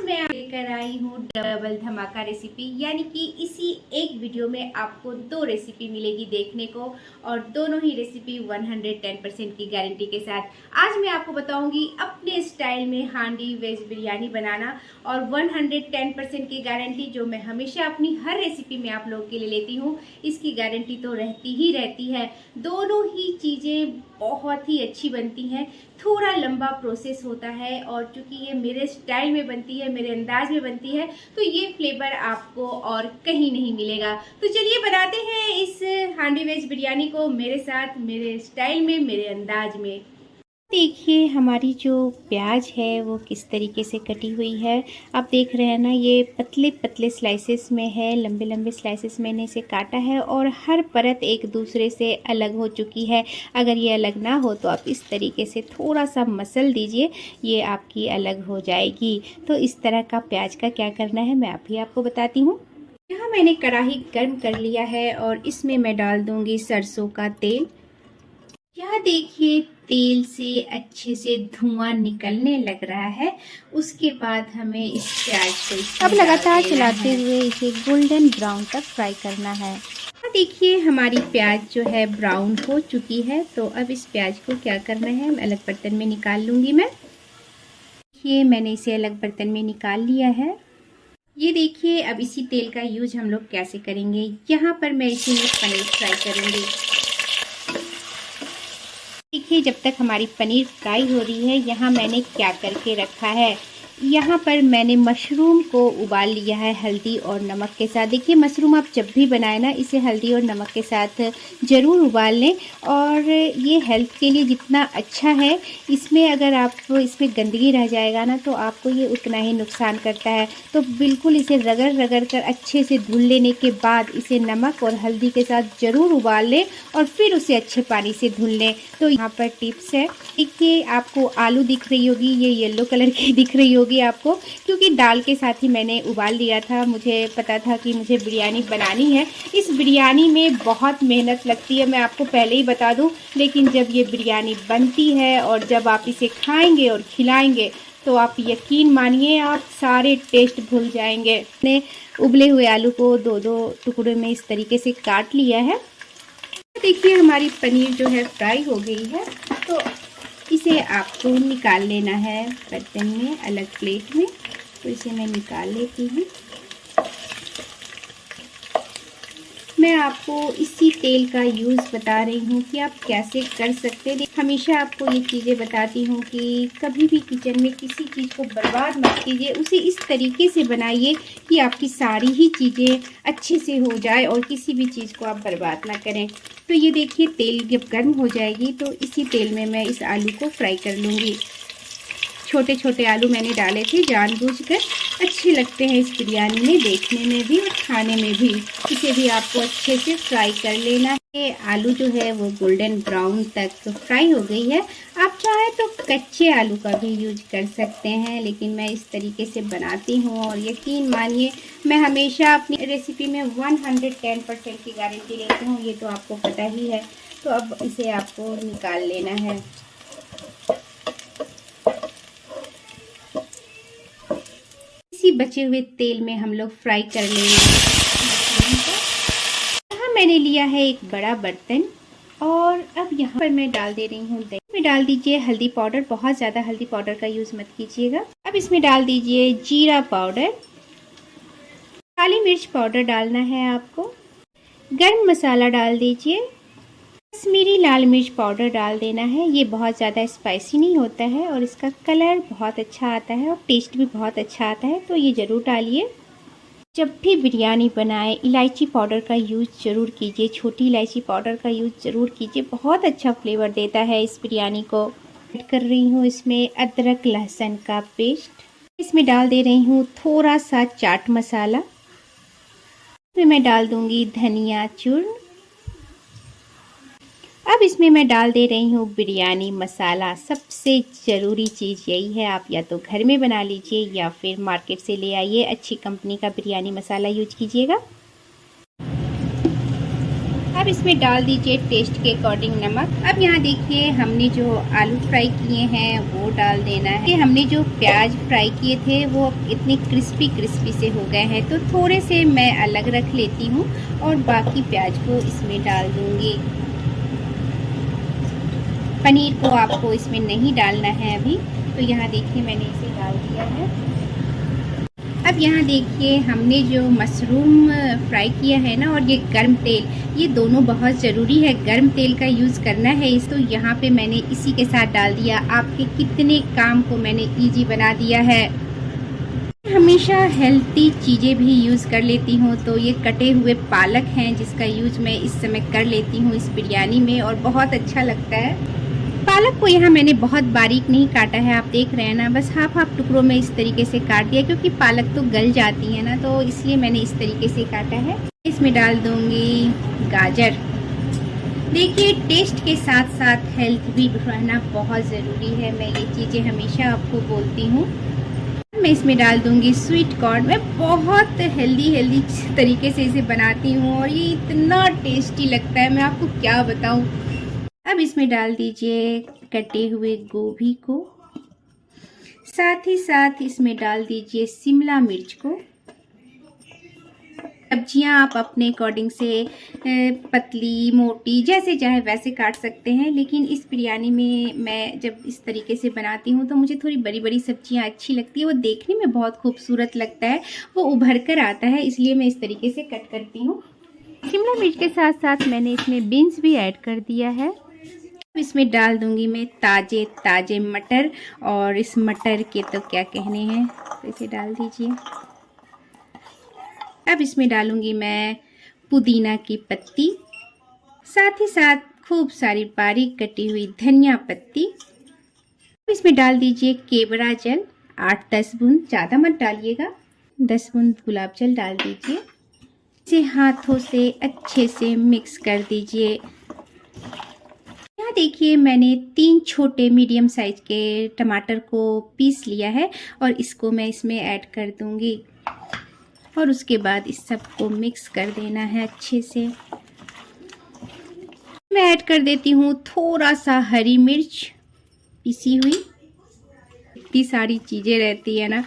मैं लेकर आई हूँ डबल धमाका रेसिपी, यानी कि इसी एक वीडियो में आपको दो रेसिपी मिलेगी देखने को, और दोनों ही रेसिपी 110% की गारंटी के साथ। आज मैं आपको बताऊंगी अपने स्टाइल में हांडी वेज बिरयानी बनाना, और 110% की गारंटी जो मैं हमेशा अपनी हर रेसिपी में आप लोगों के लिए लेती हूँ, इसकी गारंटी तो रहती ही रहती है। दोनों ही चीज़ें बहुत ही अच्छी बनती हैं। थोड़ा लंबा प्रोसेस होता है, और चूंकि ये मेरे स्टाइल में बनती है, मेरे अंदाज में बनती है, तो ये फ्लेवर आपको और कहीं नहीं मिलेगा। तो चलिए बनाते हैं इस हांडी वेज बिरयानी को मेरे साथ, मेरे स्टाइल में, मेरे अंदाज में। देखिए हमारी जो प्याज है वो किस तरीके से कटी हुई है। आप देख रहे हैं ना, ये पतले पतले स्लाइसेस में है, लंबे लंबे स्लाइसेस मैंने इसे काटा है, और हर परत एक दूसरे से अलग हो चुकी है। अगर ये अलग ना हो तो आप इस तरीके से थोड़ा सा मसल दीजिए, ये आपकी अलग हो जाएगी। तो इस तरह का प्याज का क्या करना है मैं अभी आपको बताती हूँ। यहाँ मैंने कढ़ाई गर्म कर लिया है, और इसमें मैं डाल दूँगी सरसों का तेल। यहाँ देखिए तेल से अच्छे से धुआं निकलने लग रहा है। उसके बाद हमें इस प्याज को अब लगातार चलाते हुए इसे गोल्डन ब्राउन तक फ्राई करना है। देखिए हमारी प्याज जो है ब्राउन हो चुकी है। तो अब इस प्याज को क्या करना है, अलग बर्तन में निकाल लूँगी मैं। ये मैंने इसे अलग बर्तन में निकाल लिया है। ये देखिए अब इसी तेल का यूज हम लोग कैसे करेंगे। यहाँ पर मैं इसी में पनीर फ्राई करूँगी। देखिए जब तक हमारी पनीर फ्राई हो रही है, यहाँ मैंने क्या करके रखा है। यहाँ पर मैंने मशरूम को उबाल लिया है हल्दी और नमक के साथ। देखिए मशरूम आप जब भी बनाएं ना, इसे हल्दी और नमक के साथ ज़रूर उबाल लें, और ये हेल्थ के लिए जितना अच्छा है, इसमें अगर आप इसमें गंदगी रह जाएगा ना तो आपको ये उतना ही नुकसान करता है। तो बिल्कुल इसे रगड़ रगड़ कर अच्छे से धुल लेने के बाद इसे नमक और हल्दी के साथ ज़रूर उबाल लें, और फिर उसे अच्छे पानी से धुल लें। तो यहाँ पर टिप्स है। देखिए आपको आलू दिख रही होगी, ये येलो कलर की दिख रही होगी आपको, क्योंकि दाल के साथ ही मैंने उबाल दिया था। मुझे पता था कि मुझे बिरयानी बनानी है। इस बिरयानी में बहुत मेहनत लगती है, मैं आपको पहले ही बता दूं, लेकिन जब ये बिरयानी बनती है और जब आप इसे खाएंगे और खिलाएंगे तो आप यकीन मानिए आप सारे टेस्ट भूल जाएंगे। मैंने उबले हुए आलू को दो दो टुकड़े में इस तरीके से काट लिया है। देखिए हमारी पनीर जो है फ्राई हो गई है, तो इसे आपको निकाल लेना है बर्तन में, अलग प्लेट में। तो इसे मैं निकाल लेती हूँ। मैं आपको इसी तेल का यूज़ बता रही हूँ कि आप कैसे कर सकते हैं। हमेशा आपको ये चीज़ें बताती हूँ कि कभी भी किचन में किसी चीज़ को बर्बाद मत कीजिए, उसे इस तरीके से बनाइए कि आपकी सारी ही चीज़ें अच्छे से हो जाए और किसी भी चीज़ को आप बर्बाद ना करें। तो ये देखिए तेल जब गर्म हो जाएगी तो इसी तेल में मैं इस आलू को फ्राई कर लूँगी। छोटे छोटे आलू मैंने डाले थे जानबूझकर, अच्छे लगते हैं इस बिरयानी में, देखने में भी और खाने में भी। इसे भी आपको अच्छे से फ्राई कर लेना है। आलू जो है वो गोल्डन ब्राउन तक फ्राई हो गई है। आप चाहे तो कच्चे आलू का भी यूज कर सकते हैं, लेकिन मैं इस तरीके से बनाती हूँ, और यकीन मानिए मैं हमेशा अपनी रेसिपी में 110% की गारंटी लेती हूँ, ये तो आपको पता ही है। तो अब इसे आपको निकाल लेना है। इसी बचे हुए तेल में हम लोग फ्राई कर लेंगे। यहाँ मैंने लिया है एक बड़ा बर्तन, और अब यहाँ पर मैं डाल दे रही हूँ दही। इसमें डाल दीजिए हल्दी पाउडर, बहुत ज़्यादा हल्दी पाउडर का यूज़ मत कीजिएगा। अब इसमें डाल दीजिए जीरा पाउडर, काली मिर्च पाउडर डालना है आपको, गरम मसाला डाल दीजिए, कश्मीरी लाल मिर्च पाउडर डाल देना है। ये बहुत ज़्यादा स्पाइसी नहीं होता है, और इसका कलर बहुत अच्छा आता है और टेस्ट भी बहुत अच्छा आता है, तो ये ज़रूर डालिए। जब भी बिरयानी बनाएं इलायची पाउडर का यूज़ ज़रूर कीजिए, छोटी इलायची पाउडर का यूज़ ज़रूर कीजिए, बहुत अच्छा फ्लेवर देता है इस बिरयानी को। ऐड कर रही हूँ इसमें अदरक लहसुन का पेस्ट। इसमें डाल दे रही हूँ थोड़ा सा चाट मसाला। इसमें मैं डाल दूँगी धनिया चूर्ण। अब इसमें मैं डाल दे रही हूँ बिरयानी मसाला। सबसे ज़रूरी चीज़ यही है, आप या तो घर में बना लीजिए या फिर मार्केट से ले आइए, अच्छी कंपनी का बिरयानी मसाला यूज कीजिएगा। अब इसमें डाल दीजिए टेस्ट के अकॉर्डिंग नमक। अब यहाँ देखिए हमने जो आलू फ्राई किए हैं वो डाल देना है। हमने जो प्याज फ्राई किए थे वो इतने क्रिस्पी से हो गए हैं, तो थोड़े से मैं अलग रख लेती हूँ और बाकी प्याज को इसमें डाल दूँगी। पनीर को आपको इसमें नहीं डालना है अभी, तो यहाँ देखिए मैंने इसे डाल दिया है। अब यहाँ देखिए हमने जो मशरूम फ्राई किया है ना, और ये गर्म तेल, ये दोनों बहुत ज़रूरी है, गर्म तेल का यूज़ करना है इस। तो यहाँ पे मैंने इसी के साथ डाल दिया। आपके कितने काम को मैंने इजी बना दिया है। हमेशा हेल्थी चीज़ें भी यूज़ कर लेती हूँ, तो ये कटे हुए पालक हैं जिसका यूज़ मैं इस समय कर लेती हूँ इस बिरयानी में, और बहुत अच्छा लगता है। पालक को यहाँ मैंने बहुत बारीक नहीं काटा है, आप देख रहे हैं ना, बस हाफ टुकड़ों में इस तरीके से काट दिया, क्योंकि पालक तो गल जाती है ना, तो इसलिए मैंने इस तरीके से काटा है। इसमें डाल दूंगी गाजर। देखिए टेस्ट के साथ साथ हेल्थ भी रहना बहुत ज़रूरी है, मैं ये चीज़ें हमेशा आपको बोलती हूँ। मैं इसमें डाल दूंगी स्वीट कॉर्न। मैं बहुत हेल्दी तरीके से इसे बनाती हूँ और ये इतना टेस्टी लगता है, मैं आपको क्या बताऊँ। अब इसमें डाल दीजिए कटे हुए गोभी को, साथ ही साथ इसमें डाल दीजिए शिमला मिर्च को। सब्जियां आप अपने अकॉर्डिंग से पतली मोटी जैसे चाहे वैसे काट सकते हैं, लेकिन इस बिरयानी में मैं जब इस तरीके से बनाती हूँ तो मुझे थोड़ी बड़ी बड़ी सब्जियां अच्छी लगती है, वो देखने में बहुत खूबसूरत लगता है, वो उभर कर आता है, इसलिए मैं इस तरीके से कट करती हूँ। शिमला मिर्च के साथ साथ मैंने इसमें बीन्स भी ऐड कर दिया है। इसमें डाल दूंगी मैं ताजे मटर, और इस मटर के तो क्या कहने हैं, तो इसे डाल दीजिए। अब इसमें डालूंगी मैं पुदीना की पत्ती, साथ ही साथ खूब सारी बारीक कटी हुई धनिया पत्ती। इसमें डाल दीजिए केवड़ा जल, 8-10 बूंद, ज़्यादा मत डालिएगा, 10 बूंद गुलाब जल डाल दीजिए। इसे हाथों से अच्छे से मिक्स कर दीजिए। यहाँ देखिए मैंने 3 छोटे मीडियम साइज के टमाटर को पीस लिया है, और इसको मैं इसमें ऐड कर दूंगी, और उसके बाद इस सब को मिक्स कर देना है अच्छे से। मैं ऐड कर देती हूँ थोड़ा सा हरी मिर्च पिसी हुई। इतनी सारी चीज़ें रहती है ना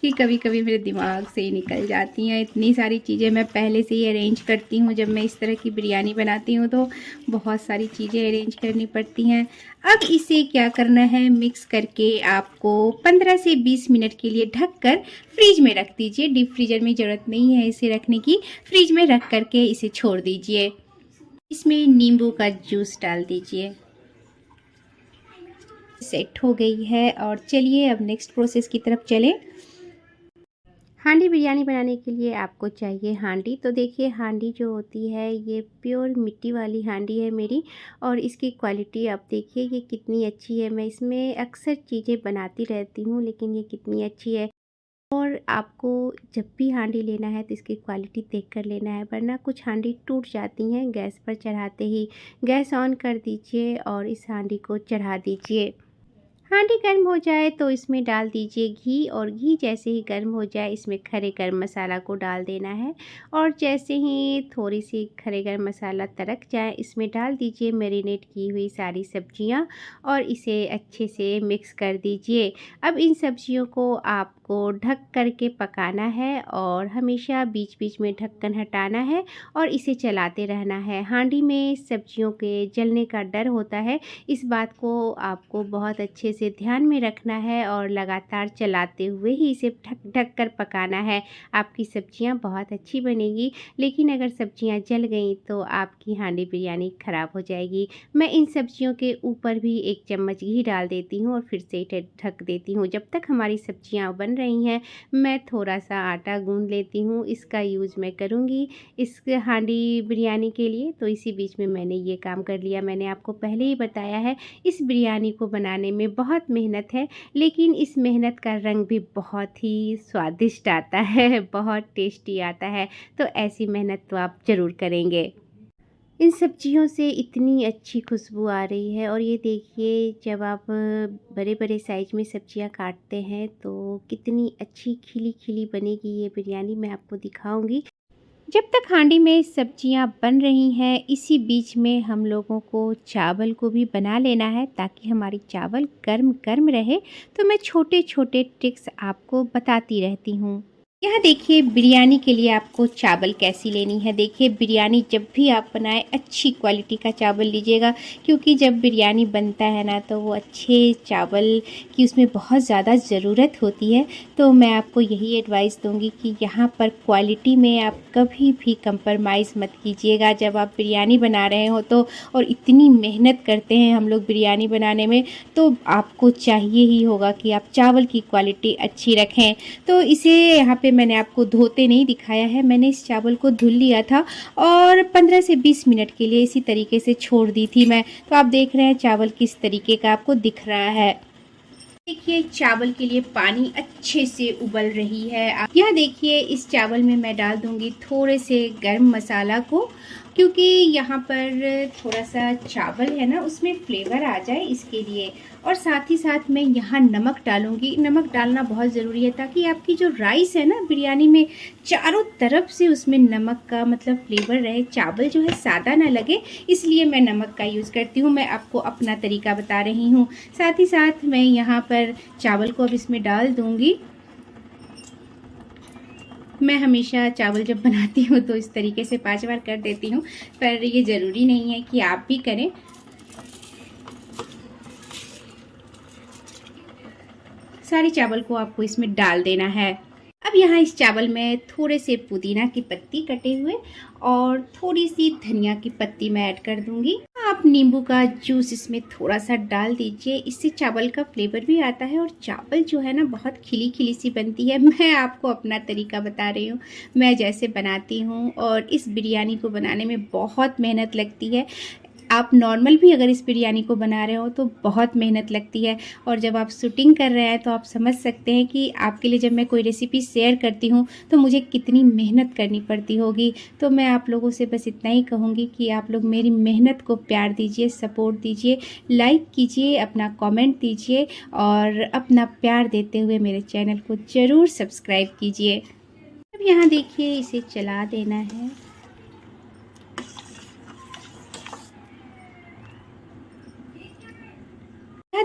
कि कभी कभी मेरे दिमाग से ही निकल जाती हैं। इतनी सारी चीज़ें मैं पहले से ही अरेंज करती हूँ, जब मैं इस तरह की बिरयानी बनाती हूँ तो बहुत सारी चीज़ें अरेंज करनी पड़ती हैं। अब इसे क्या करना है, मिक्स करके आपको 15 से 20 मिनट के लिए ढककर फ्रीज में रख दीजिए। डीप फ्रीजर में ज़रूरत नहीं है इसे रखने की, फ्रीज में रख करके इसे छोड़ दीजिए। इसमें नींबू का जूस डाल दीजिए। सेट हो गई है, और चलिए अब नेक्स्ट प्रोसेस की तरफ चलें। हांडी बिरयानी बनाने के लिए आपको चाहिए हांडी। तो देखिए हांडी जो होती है ये प्योर मिट्टी वाली हांडी है मेरी, और इसकी क्वालिटी आप देखिए ये कितनी अच्छी है। मैं इसमें अक्सर चीज़ें बनाती रहती हूँ, लेकिन ये कितनी अच्छी है। और आपको जब भी हांडी लेना है तो इसकी क्वालिटी देख कर लेना है, वरना कुछ हांडी टूट जाती हैं गैस पर चढ़ाते ही। गैस ऑन कर दीजिए और इस हांडी को चढ़ा दीजिए। हांडी गर्म हो जाए तो इसमें डाल दीजिए घी, और घी जैसे ही गर्म हो जाए इसमें खड़े गरम मसाला को डाल देना है, और जैसे ही थोड़ी सी खड़े गरम मसाला तड़क जाए इसमें डाल दीजिए मैरिनेट की हुई सारी सब्जियां, और इसे अच्छे से मिक्स कर दीजिए। अब इन सब्जियों को आपको ढक करके पकाना है, और हमेशा बीच बीच में ढक्कन हटाना है और इसे चलाते रहना है। हांडी में सब्जियों के जलने का डर होता है, इस बात को आपको बहुत अच्छे से ध्यान में रखना है, और लगातार चलाते हुए ही इसे ढक कर पकाना है। आपकी सब्जियां बहुत अच्छी बनेगी, लेकिन अगर सब्जियां जल गई तो आपकी हांडी बिरयानी ख़राब हो जाएगी। मैं इन सब्जियों के ऊपर भी 1 चम्मच घी डाल देती हूँ और फिर से ढक देती हूँ। जब तक हमारी सब्जियां बन रही हैं मैं थोड़ा सा आटा गूंद लेती हूँ, इसका यूज़ मैं करूँगी इस हांडी बिरयानी के लिए। तो इसी बीच में मैंने ये काम कर लिया। मैंने आपको पहले ही बताया है इस बिरयानी को बनाने में बहुत मेहनत है, लेकिन इस मेहनत का रंग भी बहुत ही स्वादिष्ट आता है, बहुत टेस्टी आता है। तो ऐसी मेहनत तो आप ज़रूर करेंगे। इन सब्जियों से इतनी अच्छी खुशबू आ रही है, और ये देखिए जब आप बड़े बड़े साइज में सब्जियां काटते हैं तो कितनी अच्छी खिली खिली बनेगी ये बिरयानी, मैं आपको दिखाऊंगी। जब तक हांडी में सब्जियां बन रही हैं, इसी बीच में हम लोगों को चावल को भी बना लेना है ताकि हमारी चावल गर्म गर्म रहे। तो मैं छोटे छोटे ट्रिक्स आपको बताती रहती हूँ। यहाँ देखिए बिरयानी के लिए आपको चावल कैसी लेनी है। देखिए बिरयानी जब भी आप बनाएं अच्छी क्वालिटी का चावल लीजिएगा, क्योंकि जब बिरयानी बनता है ना तो वो अच्छे चावल की उसमें बहुत ज़्यादा ज़रूरत होती है। तो मैं आपको यही एडवाइस दूंगी कि यहाँ पर क्वालिटी में आप कभी भी कंप्रोमाइज़ मत कीजिएगा जब आप बिरयानी बना रहे हो तो। और इतनी मेहनत करते हैं हम लोग बिरयानी बनाने में, तो आपको चाहिए ही होगा कि आप चावल की क्वालिटी अच्छी रखें। तो इसे यहाँ पे मैंने आपको धोते नहीं दिखाया है, मैंने इस चावल को धुल लिया था और 15 से 20 मिनट के लिए इसी तरीके से छोड़ दी थी मैं। तो आप देख रहे हैं चावल किस तरीके का आपको दिख रहा है। देखिए चावल के लिए पानी अच्छे से उबल रही है। आप यह देखिए इस चावल में मैं डाल दूंगी थोड़े से गरम मसाला को, क्योंकि यहाँ पर थोड़ा सा चावल है ना उसमें फ्लेवर आ जाए इसके लिए। और साथ ही साथ मैं यहाँ नमक डालूंगी। नमक डालना बहुत ज़रूरी है ताकि आपकी जो राइस है ना बिरयानी में चारों तरफ से उसमें नमक का मतलब फ्लेवर रहे, चावल जो है सादा ना लगे, इसलिए मैं नमक का यूज़ करती हूँ। मैं आपको अपना तरीका बता रही हूँ। साथ ही साथ मैं यहाँ पर चावल को अब इसमें डाल दूँगी। मैं हमेशा चावल जब बनाती हूँ तो इस तरीके से 5 बार कर देती हूँ, पर ये ज़रूरी नहीं है कि आप भी करें। सारे चावल को आपको इसमें डाल देना है। अब यहाँ इस चावल में थोड़े से पुदीना की पत्ती कटे हुए और थोड़ी सी धनिया की पत्ती मैं ऐड कर दूंगी। आप नींबू का जूस इसमें थोड़ा सा डाल दीजिए, इससे चावल का फ्लेवर भी आता है और चावल जो है ना बहुत खिली खिली सी बनती है। मैं आपको अपना तरीका बता रही हूँ, मैं जैसे बनाती हूँ। और इस बिरयानी को बनाने में बहुत मेहनत लगती है। आप नॉर्मल भी अगर इस बिरयानी को बना रहे हो तो बहुत मेहनत लगती है। और जब आप शूटिंग कर रहे हैं तो आप समझ सकते हैं कि आपके लिए जब मैं कोई रेसिपी शेयर करती हूँ तो मुझे कितनी मेहनत करनी पड़ती होगी। तो मैं आप लोगों से बस इतना ही कहूँगी कि आप लोग मेरी मेहनत को प्यार दीजिए, सपोर्ट दीजिए, लाइक कीजिए, अपना कमेंट दीजिए और अपना प्यार देते हुए मेरे चैनल को ज़रूर सब्सक्राइब कीजिए। अब यहाँ देखिए इसे चला देना है।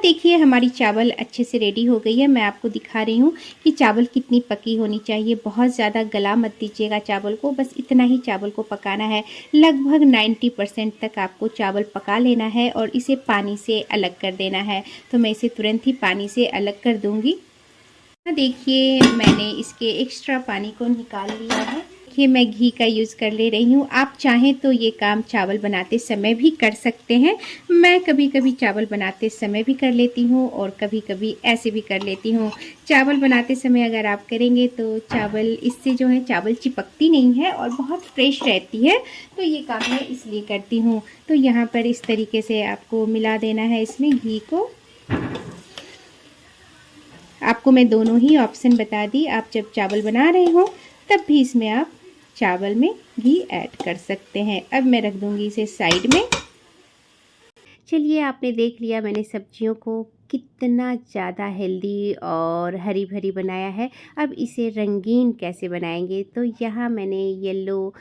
देखिए हमारी चावल अच्छे से रेडी हो गई है। मैं आपको दिखा रही हूँ कि चावल कितनी पकी होनी चाहिए। बहुत ज़्यादा गला मत दीजिएगा चावल को, बस इतना ही चावल को पकाना है। लगभग 90% तक आपको चावल पका लेना है और इसे पानी से अलग कर देना है। तो मैं इसे तुरंत ही पानी से अलग कर दूँगी। देखिए मैंने इसके एक्स्ट्रा पानी को निकाल लिया है। देखिए मैं घी का यूज़ कर ले रही हूँ। आप चाहें तो ये काम चावल बनाते समय भी कर सकते हैं। मैं कभी कभी चावल बनाते समय भी कर लेती हूँ और कभी कभी ऐसे भी कर लेती हूँ। चावल बनाते समय अगर आप करेंगे तो चावल इससे जो है चावल चिपकती नहीं है और बहुत फ्रेश रहती है। तो ये काम मैं इसलिए करती हूँ। तो यहाँ पर इस तरीके से आपको मिला देना है इसमें घी को। आपको मैं दोनों ही ऑप्शन बता दी। आप जब चावल बना रहे हो तब भी इसमें आप चावल में घी ऐड कर सकते हैं। अब मैं रख दूंगी इसे साइड में। चलिए आपने देख लिया मैंने सब्जियों को कितना ज़्यादा हेल्दी और हरी भरी बनाया है। अब इसे रंगीन कैसे बनाएंगे, तो यहाँ मैंने येलो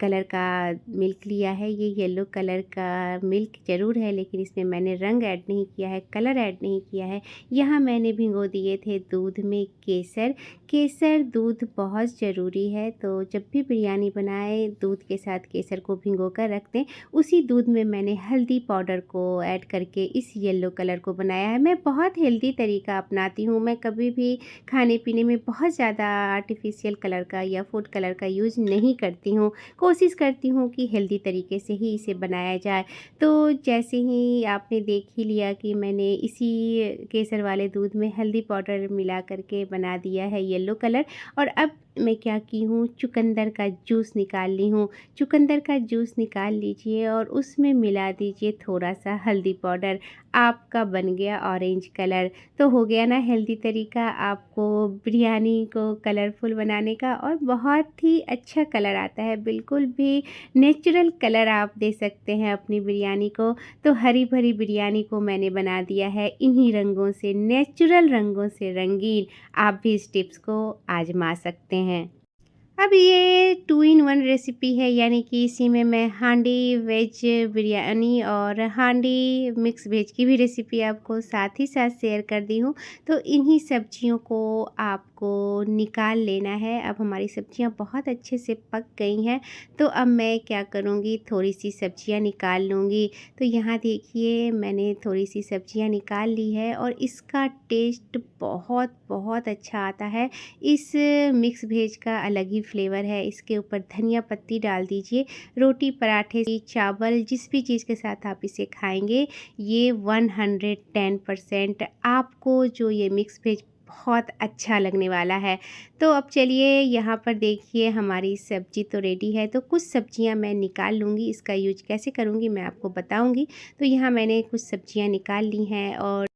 कलर का मिल्क लिया है। ये येलो कलर का मिल्क ज़रूर है लेकिन इसमें मैंने रंग ऐड नहीं किया है, कलर ऐड नहीं किया है। यहाँ मैंने भिगो दिए थे दूध में केसर। केसर दूध बहुत ज़रूरी है, तो जब भी बिरयानी बनाए दूध के साथ केसर को भिगो कर रख दें। उसी दूध में मैंने हल्दी पाउडर को ऐड करके इस येलो कलर को बनाया है। मैं बहुत हेल्दी तरीका अपनाती हूँ। मैं कभी भी खाने पीने में बहुत ज़्यादा आर्टिफिशियल कलर का या फूड कलर का यूज़ नहीं करती हूँ। कोशिश करती हूँ कि हेल्दी तरीके से ही इसे बनाया जाए। तो जैसे ही आपने देख ही लिया कि मैंने इसी केसर वाले दूध में हल्दी पाउडर मिला करके बना दिया है येलो कलर। और अब मैं क्या की हूँ, चुकंदर का जूस निकाल ली हूँ। चुकंदर का जूस निकाल लीजिए और उसमें मिला दीजिए थोड़ा सा हल्दी पाउडर। आपका बन गया ऑरेंज कलर। तो हो गया ना हेल्दी तरीका आपको बिरयानी को कलरफुल बनाने का, और बहुत ही अच्छा कलर आता है। बिल्कुल भी नेचुरल कलर आप दे सकते हैं अपनी बिरयानी को। तो हरी भरी बिरयानी को मैंने बना दिया है इन्हीं रंगों से, नेचुरल रंगों से रंगीन। आप भी इस टिप्स को आजमा सकते हैं। अब ये 2 इन 1 रेसिपी है, यानी कि इसी में मैं हांडी वेज बिरयानी और हांडी मिक्स वेज की भी रेसिपी आपको साथ ही साथ शेयर कर दी हूँ। तो इन्हीं सब्जियों को आपको निकाल लेना है। अब हमारी सब्जियां बहुत अच्छे से पक गई हैं, तो अब मैं क्या करूँगी, थोड़ी सी सब्जियां निकाल लूँगी। तो यहाँ देखिए मैंने थोड़ी सी सब्जियां निकाल ली है और इसका टेस्ट बहुत बहुत अच्छा आता है। इस मिक्स वेज का अलग ही फ्लेवर है। इसके ऊपर धनिया पत्ती डाल दीजिए। रोटी, पराठे, चावल, जिस भी चीज़ के साथ आप इसे खाएंगे, ये 110% आपको जो ये मिक्स वेज बहुत अच्छा लगने वाला है। तो अब चलिए यहाँ पर देखिए हमारी सब्ज़ी तो रेडी है। तो कुछ सब्जियाँ मैं निकाल लूँगी, इसका यूज कैसे करूँगी मैं आपको बताऊँगी। तो यहाँ मैंने कुछ सब्जियाँ निकाल ली हैं और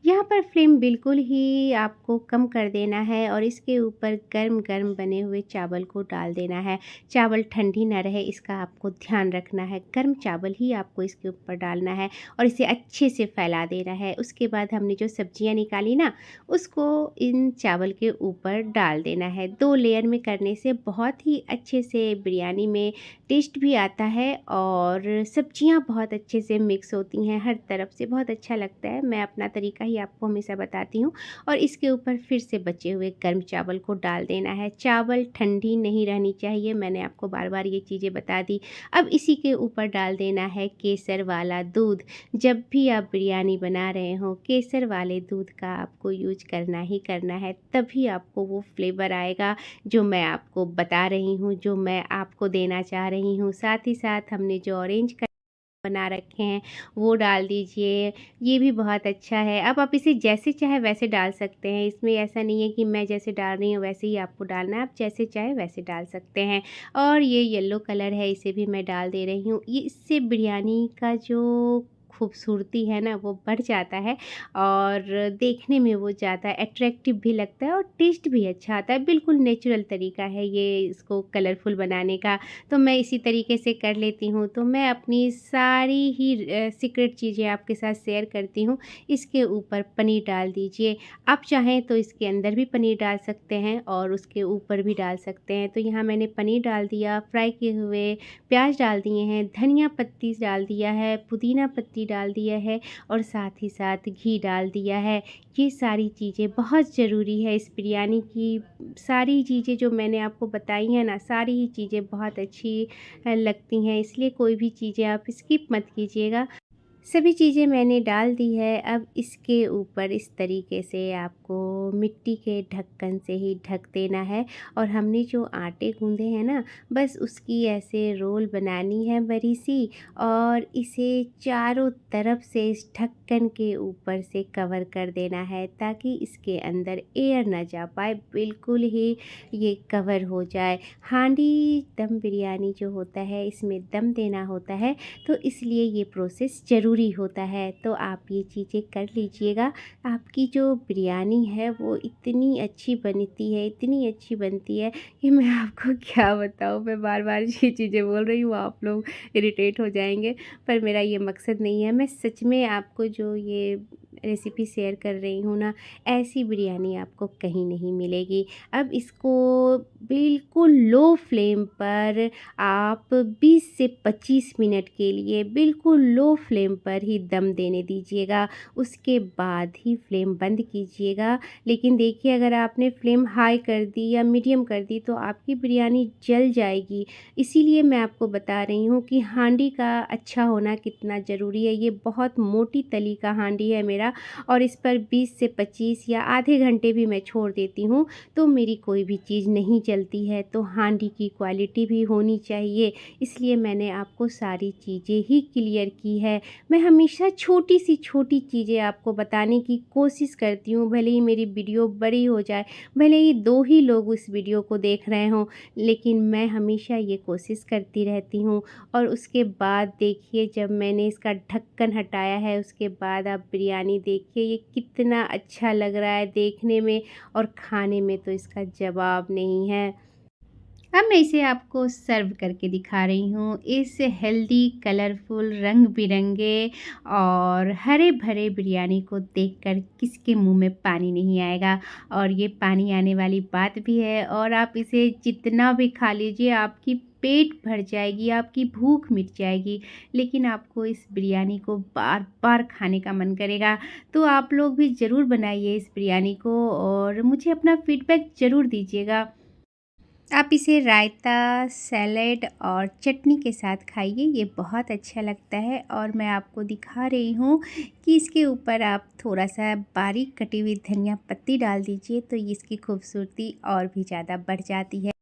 यहाँ पर फ्लेम बिल्कुल ही आपको कम कर देना है और इसके ऊपर गर्म-गर्म बने हुए चावल को डाल देना है। चावल ठंडी ना रहे, इसका आपको ध्यान रखना है। गर्म चावल ही आपको इसके ऊपर डालना है और इसे अच्छे से फैला देना है। उसके बाद हमने जो सब्जियाँ निकाली ना, उसको इन चावल के ऊपर डाल देना है। 2 लेयर में करने से बहुत ही अच्छे से बिरयानी में टेस्ट भी आता है और सब्जियां बहुत अच्छे से मिक्स होती हैं, हर तरफ से बहुत अच्छा लगता है। मैं अपना तरीका ही आपको हमेशा बताती हूँ। और इसके ऊपर फिर से बचे हुए गर्म चावल को डाल देना है। चावल ठंडी नहीं रहनी चाहिए, मैंने आपको बार बार ये चीज़ें बता दी। अब इसी के ऊपर डाल देना है केसर वाला दूध। जब भी आप बिरयानी बना रहे हो, केसर वाले दूध का आपको यूज करना ही करना है, तभी आपको वो फ्लेवर आएगा जो मैं आपको बता रही हूँ, जो मैं आपको देना चाह रही हूँ। साथ ही साथ हमने जो ऑरेंज बना रखे हैं वो डाल दीजिए, ये भी बहुत अच्छा है। अब आप इसे जैसे चाहे वैसे डाल सकते हैं, इसमें ऐसा नहीं है कि मैं जैसे डाल रही हूँ वैसे ही आपको डालना है, आप जैसे चाहे वैसे डाल सकते हैं। और ये येलो कलर है, इसे भी मैं डाल दे रही हूँ। ये इससे बिरयानी का जो खूबसूरती है ना वो बढ़ जाता है और देखने में वो ज़्यादा अट्रैक्टिव भी लगता है और टेस्ट भी अच्छा आता है। बिल्कुल नेचुरल तरीका है ये इसको कलरफुल बनाने का। तो मैं इसी तरीके से कर लेती हूँ। तो मैं अपनी सारी ही सीक्रेट चीज़ें आपके साथ शेयर करती हूँ। इसके ऊपर पनीर डाल दीजिए। आप चाहें तो इसके अंदर भी पनीर डाल सकते हैं और उसके ऊपर भी डाल सकते हैं। तो यहाँ मैंने पनीर डाल दिया, फ्राई किए हुए प्याज डाल दिए हैं, धनिया पत्ती डाल दिया है, पुदीना पत्ती डाल दिया है और साथ ही साथ घी डाल दिया है। ये सारी चीज़ें बहुत ज़रूरी है इस बिरयानी की। सारी चीज़ें जो मैंने आपको बताई हैं ना, सारी ही चीज़ें बहुत अच्छी लगती हैं, इसलिए कोई भी चीज़ें आप स्किप मत कीजिएगा। सभी चीज़ें मैंने डाल दी है। अब इसके ऊपर इस तरीके से आपको मिट्टी के ढक्कन से ही ढक देना है और हमने जो आटे गूँधे हैं ना, बस उसकी ऐसे रोल बनानी है बड़ी सी और इसे चारों तरफ से इस ढक्कन के ऊपर से कवर कर देना है ताकि इसके अंदर एयर ना जा पाए, बिल्कुल ही ये कवर हो जाए। हांडी दम बिरयानी जो होता है, इसमें दम देना होता है, तो इसलिए ये प्रोसेस ज़रूरी होता है। तो आप ये चीज़ें कर लीजिएगा। आपकी जो बिरयानी है वो इतनी अच्छी बनती है, इतनी अच्छी बनती है कि मैं आपको क्या बताऊँ। मैं बार-बार ये चीज़ें बोल रही हूँ, आप लोग इरिटेट हो जाएँगे, पर मेरा ये मकसद नहीं है। मैं सच में आपको जो ये रेसिपी शेयर कर रही हूँ ना, ऐसी बिरयानी आपको कहीं नहीं मिलेगी। अब इसको बिल्कुल लो फ्लेम पर आप 20 से 25 मिनट के लिए बिल्कुल लो फ्लेम पर ही दम देने दीजिएगा। उसके बाद ही फ्लेम बंद कीजिएगा। लेकिन देखिए, अगर आपने फ्लेम हाई कर दी या मीडियम कर दी तो आपकी बिरयानी जल जाएगी। इसीलिए मैं आपको बता रही हूँ कि हांडी का अच्छा होना कितना ज़रूरी है। ये बहुत मोटी तली का हांडी है मेरा और इस पर 20 से 25 या आधे घंटे भी मैं छोड़ देती हूँ तो मेरी कोई भी चीज़ नहीं जलती है। तो हांडी की क्वालिटी भी होनी चाहिए, इसलिए मैंने आपको सारी चीज़ें ही क्लियर की है। मैं हमेशा छोटी सी छोटी चीज़ें आपको बताने की कोशिश करती हूँ, भले ही मेरी वीडियो बड़ी हो जाए, भले ही 2 ही लोग इस वीडियो को देख रहे हों, लेकिन मैं हमेशा ये कोशिश करती रहती हूँ। और उसके बाद देखिए, जब मैंने इसका ढक्कन हटाया है उसके बाद आप बिरयानी देखिए ये कितना अच्छा लग रहा है देखने में और खाने में तो इसका जवाब नहीं है। अब मैं इसे आपको सर्व करके दिखा रही हूँ। इस हेल्दी, कलरफुल, रंग-बिरंगे और हरे-भरे बिरयानी को देखकर किसके मुँह में पानी नहीं आएगा, और ये पानी आने वाली बात भी है। और आप इसे जितना भी खा लीजिए, आपकी पेट भर जाएगी, आपकी भूख मिट जाएगी, लेकिन आपको इस बिरयानी को बार-बार खाने का मन करेगा। तो आप लोग भी ज़रूर बनाइए इस बिरयानी को और मुझे अपना फीडबैक ज़रूर दीजिएगा। आप इसे रायता, सैलेड और चटनी के साथ खाइए, ये बहुत अच्छा लगता है। और मैं आपको दिखा रही हूँ कि इसके ऊपर आप थोड़ा-सा बारीक कटी हुई धनिया पत्ती डाल दीजिए, तो इसकी खूबसूरती और भी ज़्यादा बढ़ जाती है।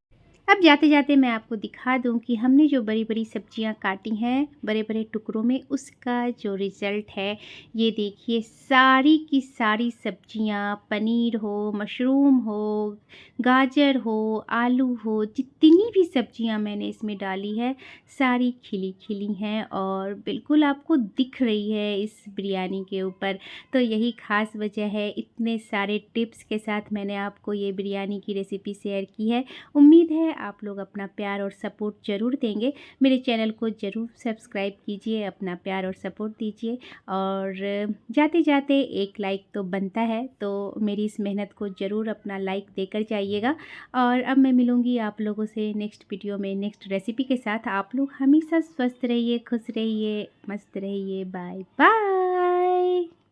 अब जाते-जाते मैं आपको दिखा दूँ कि हमने जो बड़ी-बड़ी सब्जियां काटी हैं, बड़े-बड़े टुकड़ों में, उसका जो रिज़ल्ट है, ये देखिए। सारी की सारी सब्जियां, पनीर हो, मशरूम हो, गाजर हो, आलू हो, जितनी भी सब्जियां मैंने इसमें डाली है, सारी खिली-खिली हैं और बिल्कुल आपको दिख रही है इस बिरयानी के ऊपर। तो यही ख़ास वजह है, इतने सारे टिप्स के साथ मैंने आपको ये बिरयानी की रेसिपी शेयर की है। उम्मीद है आप लोग अपना प्यार और सपोर्ट ज़रूर देंगे। मेरे चैनल को ज़रूर सब्सक्राइब कीजिए, अपना प्यार और सपोर्ट दीजिए, और जाते-जाते एक लाइक तो बनता है, तो मेरी इस मेहनत को ज़रूर अपना लाइक देकर जाइएगा। और अब मैं मिलूँगी आप लोगों से नेक्स्ट वीडियो में, नेक्स्ट रेसिपी के साथ। आप लोग हमेशा स्वस्थ रहिए, खुश रहिए, मस्त रहिए। Bye bye.